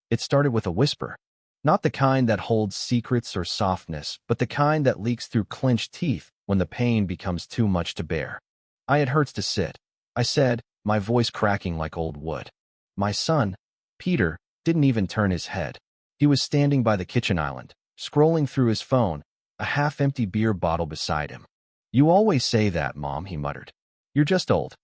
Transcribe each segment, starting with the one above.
It started with a whisper. Not the kind that holds secrets or softness, but the kind that leaks through clenched teeth when the pain becomes too much to bear. It hurts to sit, I said, my voice cracking like old wood. My son, Peter, didn't even turn his head. He was standing by the kitchen island, scrolling through his phone, a half-empty beer bottle beside him. You always say that, Mom, he muttered. You're just old.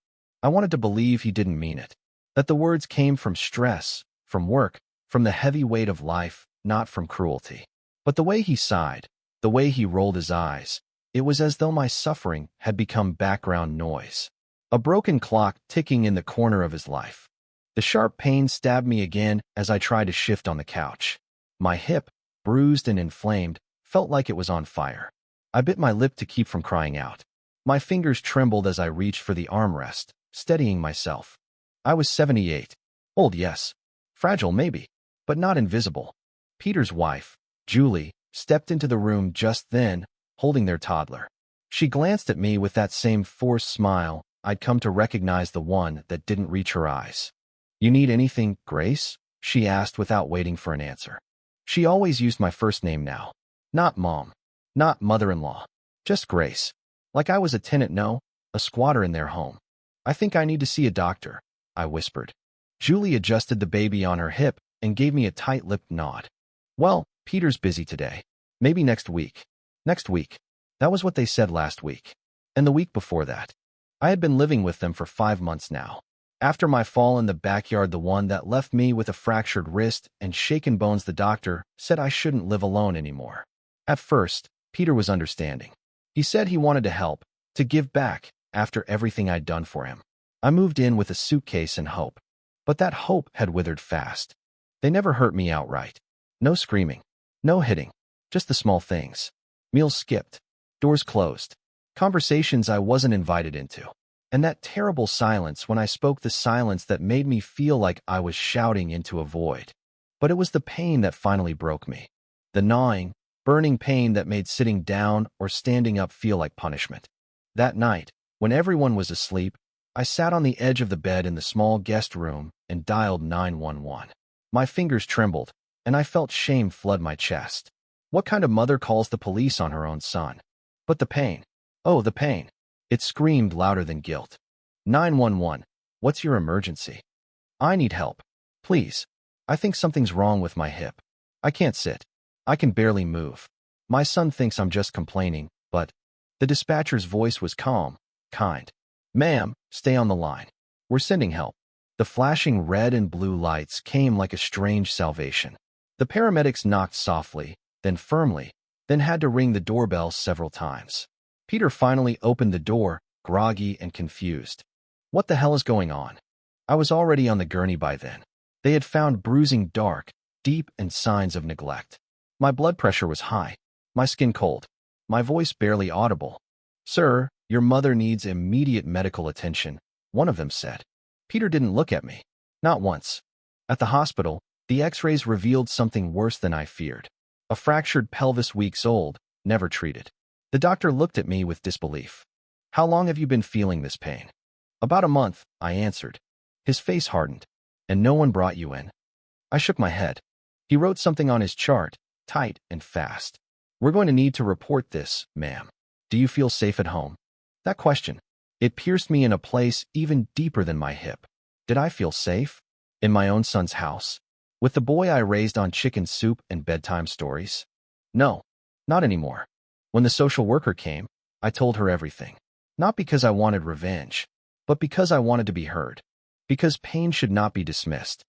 I wanted to believe he didn't mean it, that the words came from stress, from work, from the heavy weight of life, not from cruelty. But the way he sighed, the way he rolled his eyes, it was as though my suffering had become background noise. A broken clock ticking in the corner of his life. The sharp pain stabbed me again as I tried to shift on the couch. My hip, bruised and inflamed, felt like it was on fire. I bit my lip to keep from crying out. My fingers trembled as I reached for the armrest, steadying myself. I was 78. Old, yes. Fragile, maybe. But not invisible. Peter's wife, Julie, stepped into the room just then, holding their toddler. She glanced at me with that same forced smile I'd come to recognize, the one that didn't reach her eyes. You need anything, Grace? She asked without waiting for an answer. She always used my first name now. Not Mom. Not mother-in-law. Just Grace. Like I was a tenant, no, a squatter in their home. I think I need to see a doctor, I whispered. Julie adjusted the baby on her hip and gave me a tight-lipped nod. Well, Peter's busy today. Maybe next week. Next week. That was what they said last week. And the week before that. I had been living with them for 5 months now. After my fall in the backyard, the one that left me with a fractured wrist and shaken bones, the doctor said I shouldn't live alone anymore. At first, Peter was understanding. He said he wanted to help, to give back, after everything I'd done for him. I moved in with a suitcase and hope. But that hope had withered fast. They never hurt me outright. No screaming. No hitting. Just the small things. Meals skipped. Doors closed. Conversations I wasn't invited into. And that terrible silence when I spoke, the silence that made me feel like I was shouting into a void. But it was the pain that finally broke me. The gnawing, burning pain that made sitting down or standing up feel like punishment. That night, when everyone was asleep, I sat on the edge of the bed in the small guest room and dialed 911. My fingers trembled, and I felt shame flood my chest. What kind of mother calls the police on her own son? But the pain. Oh, the pain. It screamed louder than guilt. 911. What's your emergency? I need help. Please. I think something's wrong with my hip. I can't sit. I can barely move. My son thinks I'm just complaining, but... The dispatcher's voice was calm, kind. Ma'am, stay on the line. We're sending help. The flashing red and blue lights came like a strange salvation. The paramedics knocked softly, then firmly, then had to ring the doorbell several times. Peter finally opened the door, groggy and confused. What the hell is going on? I was already on the gurney by then. They had found bruising dark, deep, and signs of neglect. My blood pressure was high, my skin cold, my voice barely audible. Sir, your mother needs immediate medical attention, one of them said. Peter didn't look at me. Not once. At the hospital, the x-rays revealed something worse than I feared. A fractured pelvis, weeks old, never treated. The doctor looked at me with disbelief. How long have you been feeling this pain? About a month, I answered. His face hardened. And no one brought you in? I shook my head. He wrote something on his chart, tight and fast. We're going to need to report this, ma'am. Do you feel safe at home? That question. It pierced me in a place even deeper than my hip. Did I feel safe? In my own son's house? With the boy I raised on chicken soup and bedtime stories? No, not anymore. When the social worker came, I told her everything. Not because I wanted revenge, but because I wanted to be heard. Because pain should not be dismissed.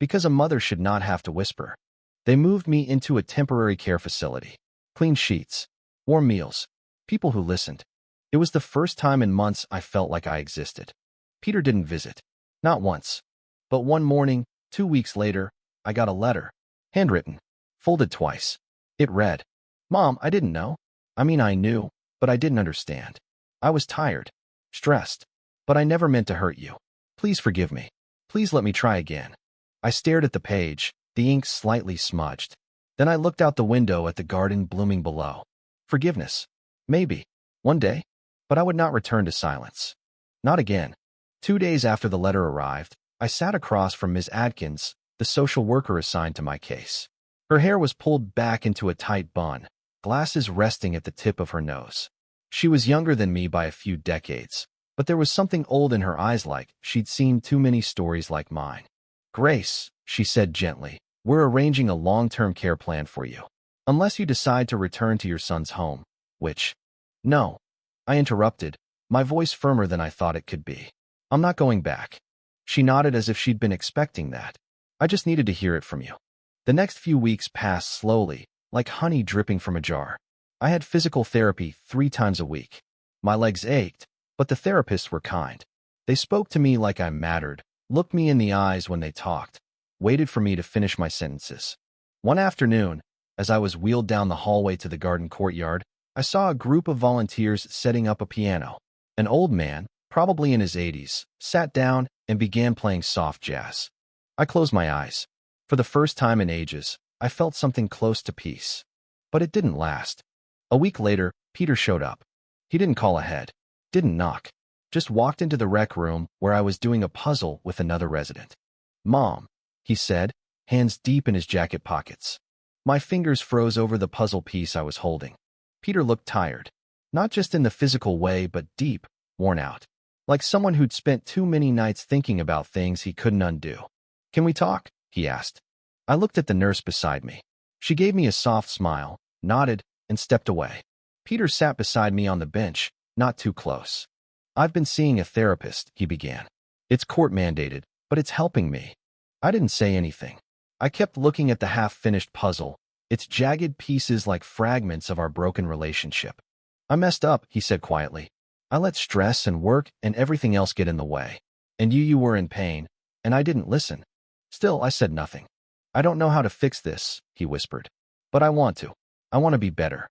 Because a mother should not have to whisper. They moved me into a temporary care facility. Clean sheets, warm meals, people who listened. It was the first time in months I felt like I existed. Peter didn't visit. Not once. But one morning, 2 weeks later, I got a letter. Handwritten. Folded twice. It read, Mom, I didn't know. I knew, but I didn't understand. I was tired, stressed, but I never meant to hurt you. Please forgive me. Please let me try again. I stared at the page, the ink slightly smudged. Then I looked out the window at the garden blooming below. Forgiveness. Maybe. One day. But I would not return to silence. Not again. 2 days after the letter arrived, I sat across from Ms. Adkins, the social worker assigned to my case. Her hair was pulled back into a tight bun, glasses resting at the tip of her nose. She was younger than me by a few decades, but there was something old in her eyes, like she'd seen too many stories like mine. "Grace," she said gently, "we're arranging a long-term care plan for you. Unless you decide to return to your son's home, which—" "No," I interrupted, my voice firmer than I thought it could be. "I'm not going back." She nodded as if she'd been expecting that. "I just needed to hear it from you." The next few weeks passed slowly, like honey dripping from a jar. I had physical therapy 3 times a week. My legs ached, but the therapists were kind. They spoke to me like I mattered, looked me in the eyes when they talked, waited for me to finish my sentences. One afternoon, as I was wheeled down the hallway to the garden courtyard, I saw a group of volunteers setting up a piano. An old man, probably in his 80s, sat down and began playing soft jazz. I closed my eyes. For the first time in ages, I felt something close to peace. But it didn't last. A week later, Peter showed up. He didn't call ahead, didn't knock, just walked into the rec room where I was doing a puzzle with another resident. "Mom," he said, hands deep in his jacket pockets. My fingers froze over the puzzle piece I was holding. Peter looked tired, not just in the physical way, but deep, worn out, like someone who'd spent too many nights thinking about things he couldn't undo. "Can we talk?" he asked. I looked at the nurse beside me. She gave me a soft smile, nodded, and stepped away. Peter sat beside me on the bench, not too close. "I've been seeing a therapist," he began. "It's court-mandated, but it's helping me." I didn't say anything. I kept looking at the half-finished puzzle, its jagged pieces like fragments of our broken relationship. "I messed up," he said quietly. "I let stress and work and everything else get in the way. And you were in pain, and I didn't listen." Still, I said nothing. "I don't know how to fix this," he whispered. "But I want to. I want to be better."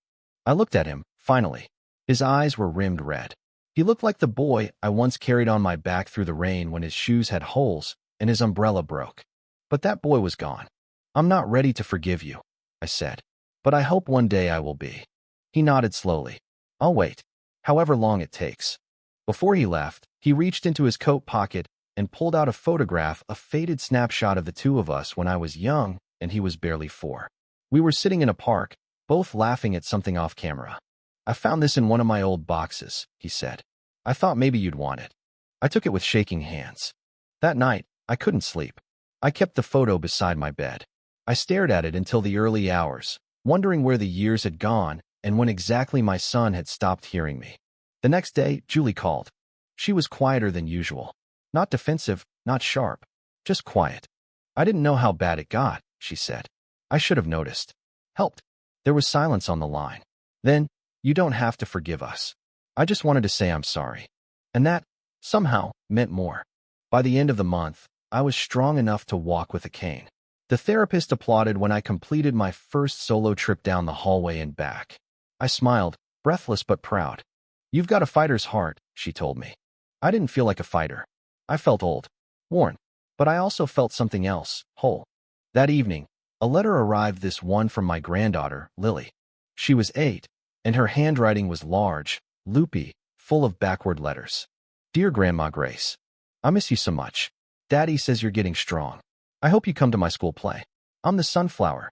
I looked at him, finally. His eyes were rimmed red. He looked like the boy I once carried on my back through the rain when his shoes had holes and his umbrella broke. But that boy was gone. "I'm not ready to forgive you," I said. "But I hope one day I will be." He nodded slowly. "I'll wait, however long it takes." Before he left, he reached into his coat pocket and pulled out a photograph, a faded snapshot of the two of us when I was young and he was barely 4. We were sitting in a park, both laughing at something off camera. "I found this in one of my old boxes," he said. "I thought maybe you'd want it." I took it with shaking hands. That night, I couldn't sleep. I kept the photo beside my bed. I stared at it until the early hours, wondering where the years had gone and when exactly my son had stopped hearing me. The next day, Julie called. She was quieter than usual. Not defensive, not sharp, just quiet. "I didn't know how bad it got," she said. "I should have noticed." Helped. There was silence on the line. Then, "You don't have to forgive us. I just wanted to say I'm sorry." And that, somehow, meant more. By the end of the month, I was strong enough to walk with a cane. The therapist applauded when I completed my first solo trip down the hallway and back. I smiled, breathless but proud. "You've got a fighter's heart," she told me. I didn't feel like a fighter. I felt old, worn, but I also felt something else, whole. That evening, a letter arrived, this one from my granddaughter, Lily. She was 8, and her handwriting was large, loopy, full of backward letters. "Dear Grandma Grace, I miss you so much. Daddy says you're getting strong. I hope you come to my school play. I'm the sunflower.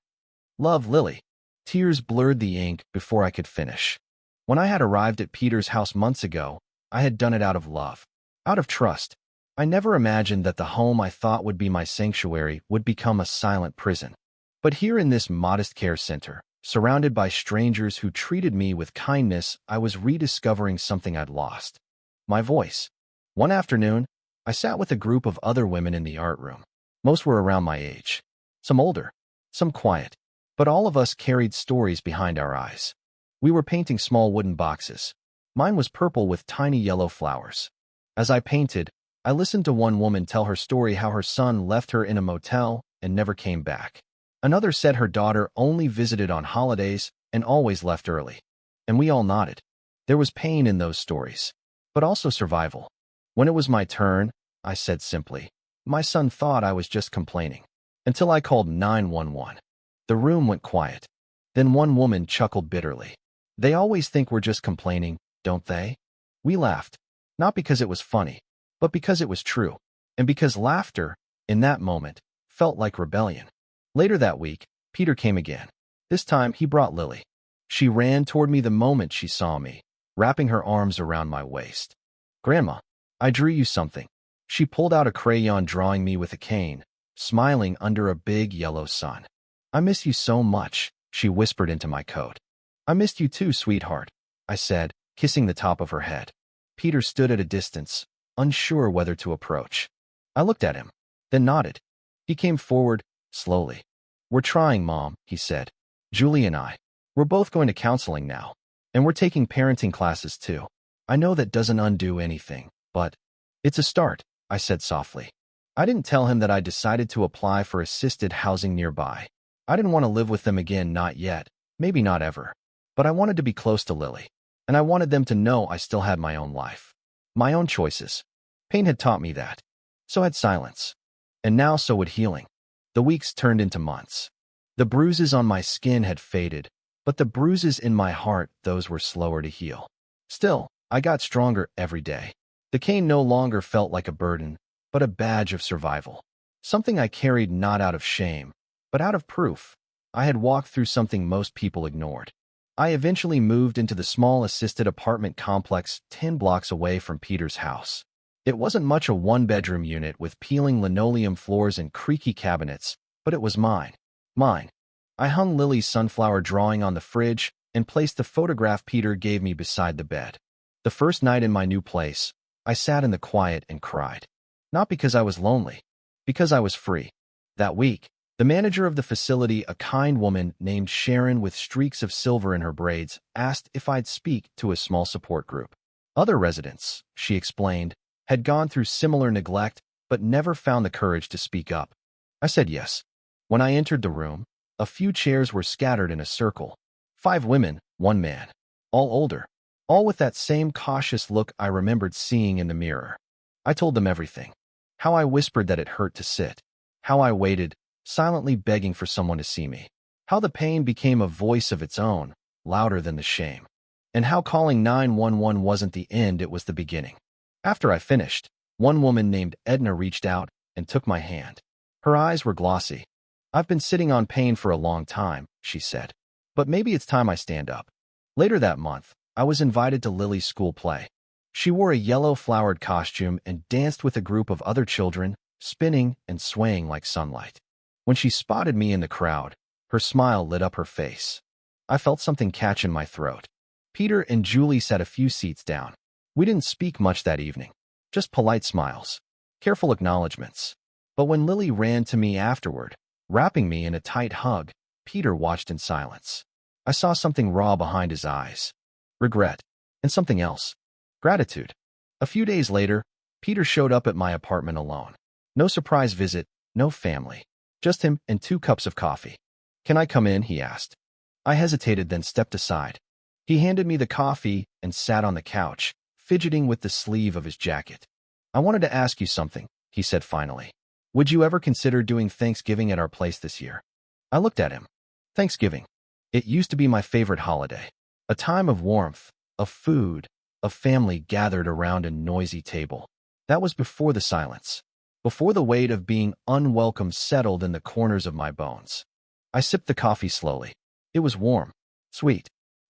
Love, Lily." Tears blurred the ink before I could finish. When I had arrived at Peter's house months ago, I had done it out of love, out of trust. I never imagined that the home I thought would be my sanctuary would become a silent prison. But here in this modest care center, surrounded by strangers who treated me with kindness, I was rediscovering something I'd lost. My voice. One afternoon, I sat with a group of other women in the art room. Most were around my age. Some older, some quiet. But all of us carried stories behind our eyes. We were painting small wooden boxes. Mine was purple with tiny yellow flowers. As I painted, I listened to one woman tell her story, how her son left her in a motel and never came back. Another said her daughter only visited on holidays and always left early. And we all nodded. There was pain in those stories, but also survival. When it was my turn, I said simply, "My son thought I was just complaining," until I called 911. The room went quiet. Then one woman chuckled bitterly. "They always think we're just complaining, don't they?" We laughed, not because it was funny, but because it was true, and because laughter, in that moment, felt like rebellion. Later that week, Peter came again. This time, he brought Lily. She ran toward me the moment she saw me, wrapping her arms around my waist. "Grandma, I drew you something." She pulled out a crayon drawing me with a cane, smiling under a big yellow sun. "I miss you so much," she whispered into my coat. "I missed you too, sweetheart," I said, kissing the top of her head. Peter stood at a distance, unsure whether to approach. I looked at him, then nodded. He came forward, slowly. "We're trying, Mom," he said. "Julie and I. We're both going to counseling now. And we're taking parenting classes too. I know that doesn't undo anything, but it's a start," I said softly. I didn't tell him that I decided to apply for assisted housing nearby. I didn't want to live with them again, not yet, maybe not ever. But I wanted to be close to Lily, and I wanted them to know I still had my own life, my own choices. Pain had taught me that. So had silence. And now so would healing. The weeks turned into months. The bruises on my skin had faded, but the bruises in my heart, those were slower to heal. Still, I got stronger every day. The cane no longer felt like a burden, but a badge of survival. Something I carried not out of shame, but out of proof. I had walked through something most people ignored. I eventually moved into the small assisted apartment complex 10 blocks away from Peter's house. It wasn't much a one-bedroom unit with peeling linoleum floors and creaky cabinets, but it was mine. Mine. I hung Lily's sunflower drawing on the fridge and placed the photograph Peter gave me beside the bed. The first night in my new place, I sat in the quiet and cried. Not because I was lonely, because I was free. That week, the manager of the facility, a kind woman named Sharon with streaks of silver in her braids, asked if I'd speak to a small support group. Other residents, she explained, had gone through similar neglect but never found the courage to speak up. I said yes. When I entered the room, a few chairs were scattered in a circle. 5 women, 1 man. All older. All with that same cautious look I remembered seeing in the mirror. I told them everything. How I whispered that it hurt to sit. How I waited, silently begging for someone to see me. How the pain became a voice of its own, louder than the shame. And how calling 911 wasn't the end, it was the beginning. After I finished, one woman named Edna reached out and took my hand. Her eyes were glossy. "I've been sitting on pain for a long time," she said. "But maybe it's time I stand up." Later that month, I was invited to Lily's school play. She wore a yellow flowered costume and danced with a group of other children, spinning and swaying like sunlight. When she spotted me in the crowd, her smile lit up her face. I felt something catch in my throat. Peter and Julie sat a few seats down. We didn't speak much that evening, just polite smiles, careful acknowledgments. But when Lily ran to me afterward, wrapping me in a tight hug, Peter watched in silence. I saw something raw behind his eyes. Regret. And something else. Gratitude. A few days later, Peter showed up at my apartment alone. No surprise visit, no family. Just him and 2 cups of coffee. "Can I come in?" he asked. I hesitated, then stepped aside. He handed me the coffee and sat on the couch, fidgeting with the sleeve of his jacket. "I wanted to ask you something," he said finally. "Would you ever consider doing Thanksgiving at our place this year?" I looked at him. Thanksgiving. It used to be my favorite holiday. A time of warmth, of food, of family gathered around a noisy table. That was before the silence, before the weight of being unwelcome settled in the corners of my bones. I sipped the coffee slowly. It was warm, sweet.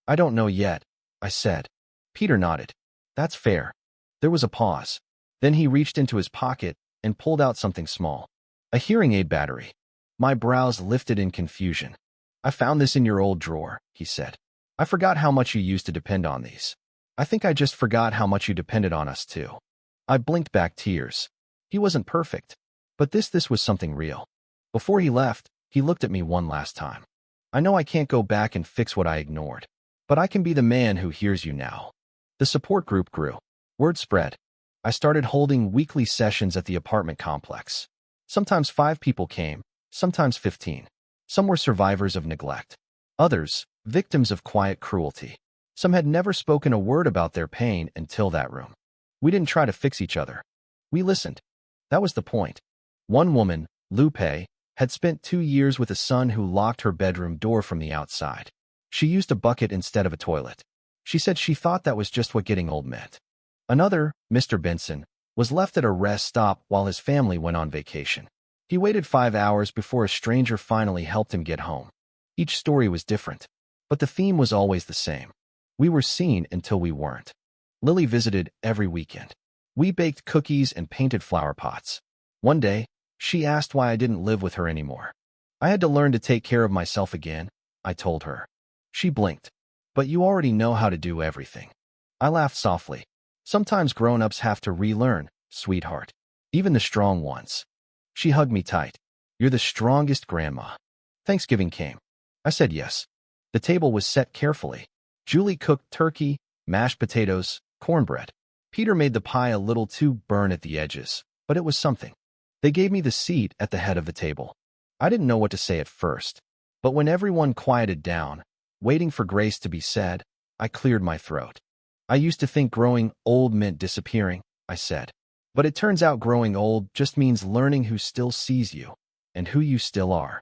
"I don't know yet," I said. Peter nodded. "That's fair." There was a pause. Then he reached into his pocket and pulled out something small. A hearing aid battery. My brows lifted in confusion. "I found this in your old drawer," he said. "I forgot how much you used to depend on these. I think I just forgot how much you depended on us too." I blinked back tears. He wasn't perfect, but this was something real. Before he left, he looked at me one last time. "I know I can't go back and fix what I ignored, but I can be the man who hears you now." The support group grew. Word spread. I started holding weekly sessions at the apartment complex. Sometimes 5 people came, sometimes 15. Some were survivors of neglect. Others, victims of quiet cruelty. Some had never spoken a word about their pain until that room. We didn't try to fix each other. We listened. That was the point. One woman, Lupe, had spent 2 years with a son who locked her bedroom door from the outside. She used a bucket instead of a toilet. She said she thought that was just what getting old meant. Another, Mr. Benson, was left at a rest stop while his family went on vacation. He waited 5 hours before a stranger finally helped him get home. Each story was different, but the theme was always the same. We were seen until we weren't. Lily visited every weekend. We baked cookies and painted flower pots. One day, she asked why I didn't live with her anymore. I had to learn to take care of myself again, I told her. She blinked. But you already know how to do everything. I laughed softly. Sometimes grown-ups have to relearn, sweetheart. Even the strong ones. She hugged me tight. You're the strongest grandma. Thanksgiving came. I said yes. The table was set carefully. Julie cooked turkey, mashed potatoes, cornbread. Peter made the pie a little too burnt at the edges, but it was something. They gave me the seat at the head of the table. I didn't know what to say at first, but when everyone quieted down, waiting for grace to be said, I cleared my throat. I used to think growing old meant disappearing, I said. But it turns out growing old just means learning who still sees you and who you still are.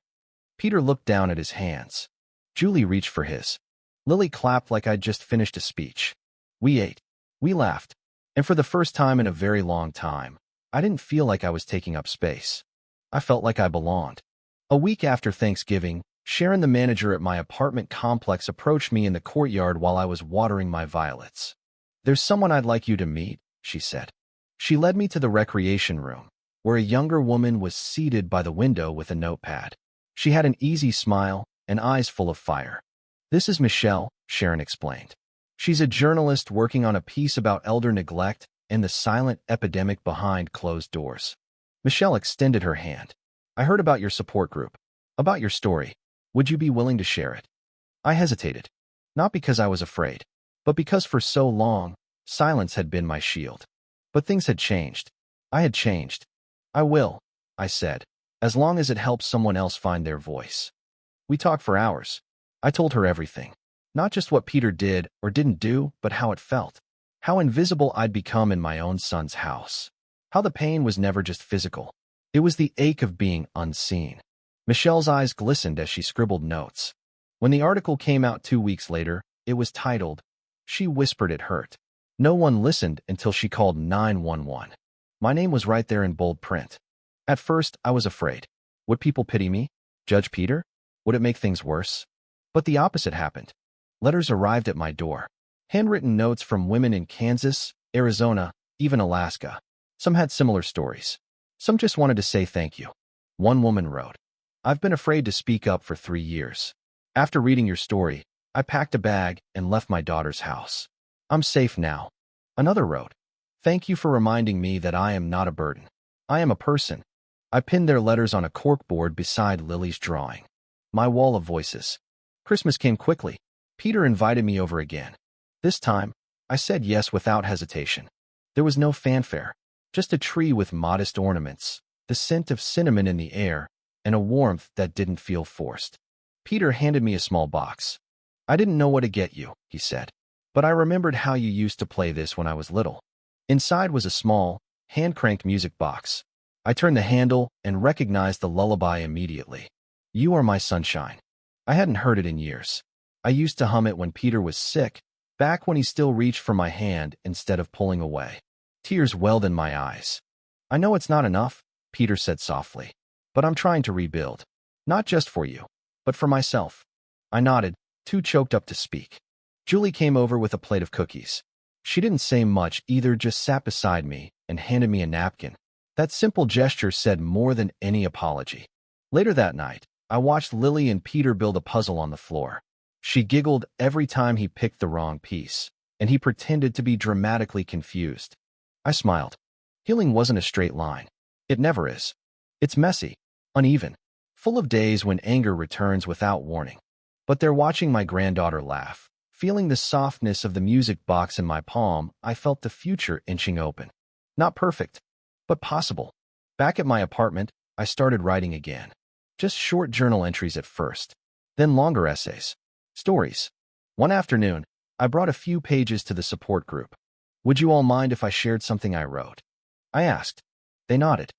Peter looked down at his hands. Julie reached for his. Lily clapped like I'd just finished a speech. We ate. We laughed. And for the first time in a very long time, I didn't feel like I was taking up space. I felt like I belonged. A week after Thanksgiving, Sharon, the manager at my apartment complex, approached me in the courtyard while I was watering my violets. There's someone I'd like you to meet, she said. She led me to the recreation room, where a younger woman was seated by the window with a notepad. She had an easy smile and eyes full of fire. This is Michelle, Sharon explained. She's a journalist working on a piece about elder neglect and the silent epidemic behind closed doors. Michelle extended her hand. I heard about your support group, about your story. Would you be willing to share it? I hesitated, not because I was afraid, but because for so long, silence had been my shield. But things had changed. I had changed. I will, I said, as long as it helps someone else find their voice. We talked for hours. I told her everything, not just what Peter did or didn't do, but how it felt, how invisible I'd become in my own son's house, how the pain was never just physical. It was the ache of being unseen. Michelle's eyes glistened as she scribbled notes. When the article came out 2 weeks later, it was titled, She Whispered It Hurt. No one listened until she called 911. My name was right there in bold print. At first, I was afraid. Would people pity me? Judge Peter? Would it make things worse? But the opposite happened. Letters arrived at my door. Handwritten notes from women in Kansas, Arizona, even Alaska. Some had similar stories. Some just wanted to say thank you. One woman wrote, I've been afraid to speak up for 3 years. After reading your story, I packed a bag and left my daughter's house. I'm safe now. Another wrote, Thank you for reminding me that I am not a burden. I am a person. I pinned their letters on a corkboard beside Lily's drawing. My wall of voices. Christmas came quickly. Peter invited me over again. This time, I said yes without hesitation. There was no fanfare, just a tree with modest ornaments, the scent of cinnamon in the air, and a warmth that didn't feel forced. Peter handed me a small box. I didn't know what to get you, he said, but I remembered how you used to play this when I was little. Inside was a small, hand-cranked music box. I turned the handle and recognized the lullaby immediately. You Are My Sunshine. I hadn't heard it in years. I used to hum it when Peter was sick, back when he still reached for my hand instead of pulling away. Tears welled in my eyes. I know it's not enough, Peter said softly, but I'm trying to rebuild. Not just for you, but for myself. I nodded, too choked up to speak. Julie came over with a plate of cookies. She didn't say much either, just sat beside me and handed me a napkin. That simple gesture said more than any apology. Later that night, I watched Lily and Peter build a puzzle on the floor. She giggled every time he picked the wrong piece, and he pretended to be dramatically confused. I smiled. Healing wasn't a straight line. It never is. It's messy, uneven, full of days when anger returns without warning. But there, watching my granddaughter laugh, feeling the softness of the music box in my palm, I felt the future inching open. Not perfect, but possible. Back at my apartment, I started writing again. Just short journal entries at first, then longer essays, stories. One afternoon, I brought a few pages to the support group. Would you all mind if I shared something I wrote? I asked. They nodded.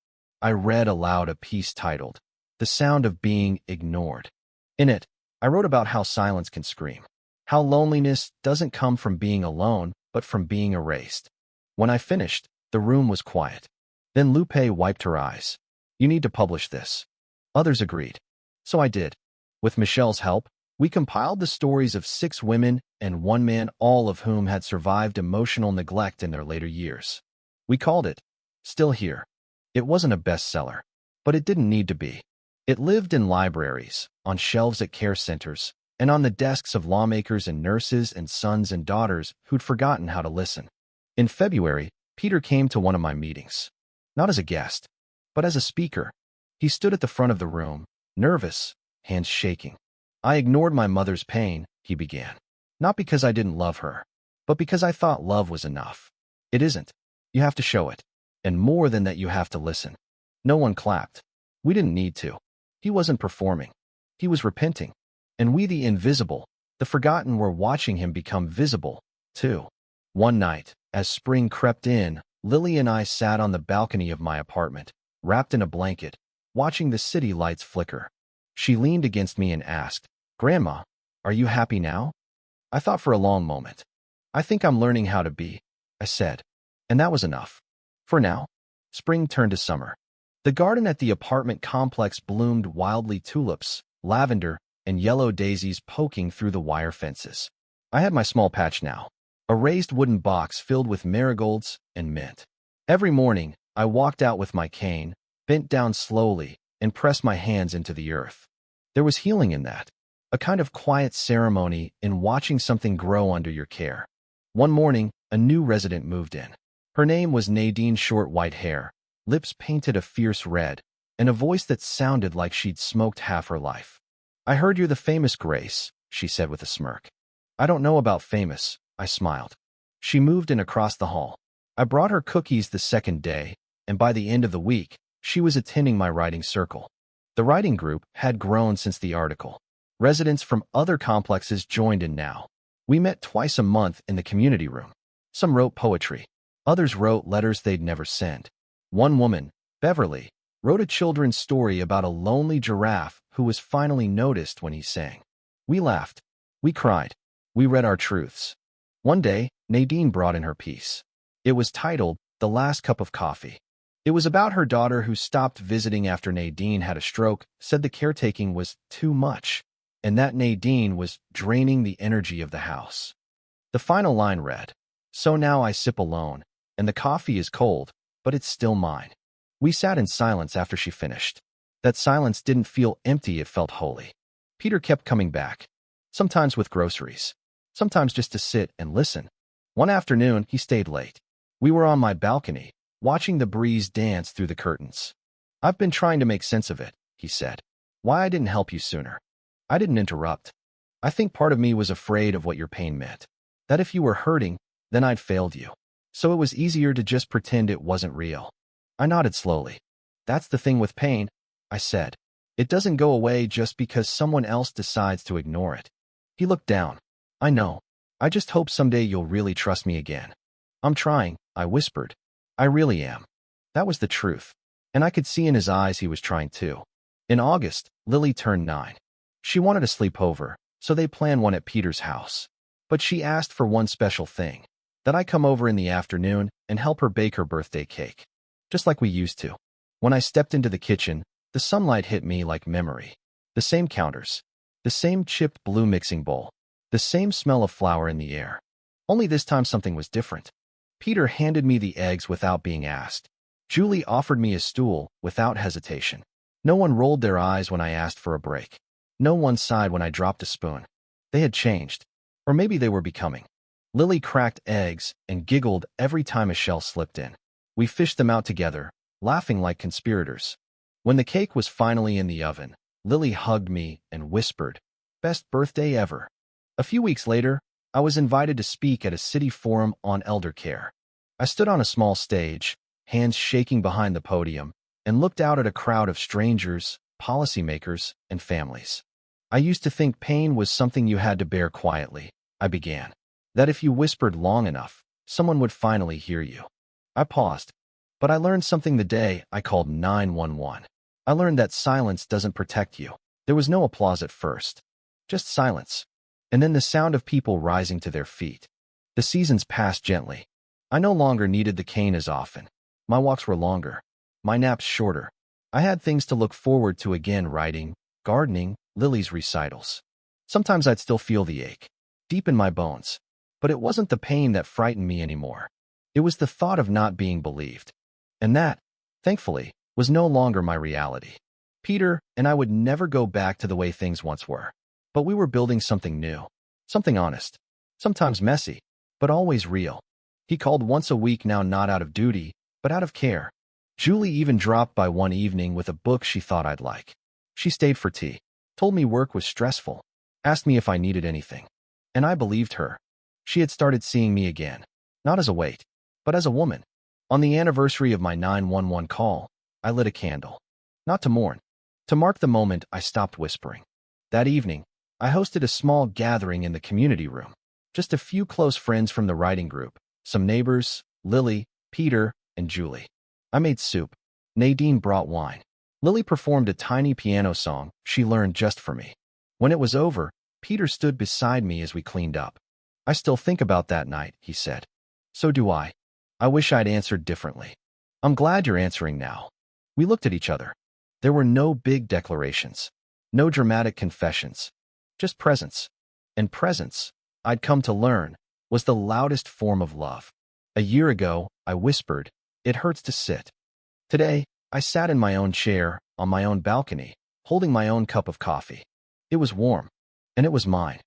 I read aloud a piece titled, The Sound of Being Ignored. In it, I wrote about how silence can scream, how loneliness doesn't come from being alone, but from being erased. When I finished, the room was quiet. Then Lupe wiped her eyes. You need to publish this. Others agreed. So I did. With Michelle's help, we compiled the stories of 6 women and 1 man, all of whom had survived emotional neglect in their later years. We called it Still Here. It wasn't a bestseller, but it didn't need to be. It lived in libraries, on shelves at care centers, and on the desks of lawmakers and nurses and sons and daughters who'd forgotten how to listen. In February, Peter came to one of my meetings. Not as a guest, but as a speaker. He stood at the front of the room, nervous, hands shaking. I ignored my mother's pain, he began. Not because I didn't love her, but because I thought love was enough. It isn't. You have to show it. And more than that, you have to listen. No one clapped. We didn't need to. He wasn't performing. He was repenting. And we, the invisible, the forgotten, were watching him become visible, too. One night, as spring crept in, Lily and I sat on the balcony of my apartment, wrapped in a blanket, watching the city lights flicker. She leaned against me and asked, "Grandma, are you happy now?" I thought for a long moment. "I think I'm learning how to be," I said. And that was enough. For now. Spring turned to summer. The garden at the apartment complex bloomed wildly, tulips, lavender, and yellow daisies poking through the wire fences. I had my small patch now, a raised wooden box filled with marigolds and mint. Every morning, I walked out with my cane, bent down slowly, and pressed my hands into the earth. There was healing in that, a kind of quiet ceremony in watching something grow under your care. One morning, a new resident moved in. Her name was Nadine. Short white hair, lips painted a fierce red, and a voice that sounded like she'd smoked half her life. "I heard you're the famous Grace," she said with a smirk. "I don't know about famous," I smiled. She moved in across the hall. I brought her cookies the second day, and by the end of the week, she was attending my writing circle. The writing group had grown since the article. Residents from other complexes joined in now. We met twice a month in the community room. Some wrote poetry. Others wrote letters they'd never sent. One woman, Beverly, wrote a children's story about a lonely giraffe who was finally noticed when he sang. We laughed. We cried. We read our truths. One day, Nadine brought in her piece. It was titled, "The Last Cup of Coffee." It was about her daughter who stopped visiting after Nadine had a stroke, said the caretaking was too much, and that Nadine was draining the energy of the house. The final line read, "So now I sip alone, and the coffee is cold, but it's still mine." We sat in silence after she finished. That silence didn't feel empty, it felt holy. Peter kept coming back, sometimes with groceries, sometimes just to sit and listen. One afternoon, he stayed late. We were on my balcony, watching the breeze dance through the curtains. "I've been trying to make sense of it," he said. "Why I didn't help you sooner." I didn't interrupt. I think part of me was afraid of what your pain meant. That if you were hurting, then I'd failed you. So it was easier to just pretend it wasn't real. I nodded slowly. "That's the thing with pain," I said. "It doesn't go away just because someone else decides to ignore it." He looked down. "I know. I just hope someday you'll really trust me again." "I'm trying," I whispered. "I really am." That was the truth. And I could see in his eyes he was trying too. In August, Lily turned 9. She wanted a sleepover, so they planned one at Peter's house. But she asked for one special thing, that I come over in the afternoon and help her bake her birthday cake. Just like we used to. When I stepped into the kitchen, the sunlight hit me like memory. The same counters. The same chipped blue mixing bowl. The same smell of flour in the air. Only this time something was different. Peter handed me the eggs without being asked. Julie offered me a stool without hesitation. No one rolled their eyes when I asked for a break. No one sighed when I dropped a spoon. They had changed. Or maybe they were becoming. Lily cracked eggs and giggled every time a shell slipped in. We fished them out together, laughing like conspirators. When the cake was finally in the oven, Lily hugged me and whispered, "Best birthday ever." A few weeks later, I was invited to speak at a city forum on elder care. I stood on a small stage, hands shaking behind the podium, and looked out at a crowd of strangers, policymakers, and families. "I used to think pain was something you had to bear quietly," I began. "That if you whispered long enough, someone would finally hear you." I paused. But I learned something the day I called 911. I learned that silence doesn't protect you. There was no applause at first. Just silence. And then the sound of people rising to their feet. The seasons passed gently. I no longer needed the cane as often. My walks were longer. My naps shorter. I had things to look forward to again: writing, gardening, Lily's recitals. Sometimes I'd still feel the ache, deep in my bones. But it wasn't the pain that frightened me anymore. It was the thought of not being believed. And that, thankfully, was no longer my reality. Peter and I would never go back to the way things once were. But we were building something new, something honest, sometimes messy, but always real. He called once a week now, not out of duty, but out of care. Julie even dropped by one evening with a book she thought I'd like. She stayed for tea, told me work was stressful, asked me if I needed anything. And I believed her. She had started seeing me again, not as a weight, but as a woman. On the anniversary of my 911 call, I lit a candle. Not to mourn, to mark the moment I stopped whispering. That evening, I hosted a small gathering in the community room. Just a few close friends from the writing group, some neighbors, Lily, Peter, and Julie. I made soup. Nadine brought wine. Lily performed a tiny piano song she learned just for me. When it was over, Peter stood beside me as we cleaned up. "I still think about that night," he said. "So do I. I wish I'd answered differently." "I'm glad you're answering now." We looked at each other. There were no big declarations, no dramatic confessions, just presence. And presence, I'd come to learn, was the loudest form of love. A year ago, I whispered, "It hurts to sit." Today, I sat in my own chair, on my own balcony, holding my own cup of coffee. It was warm, and it was mine.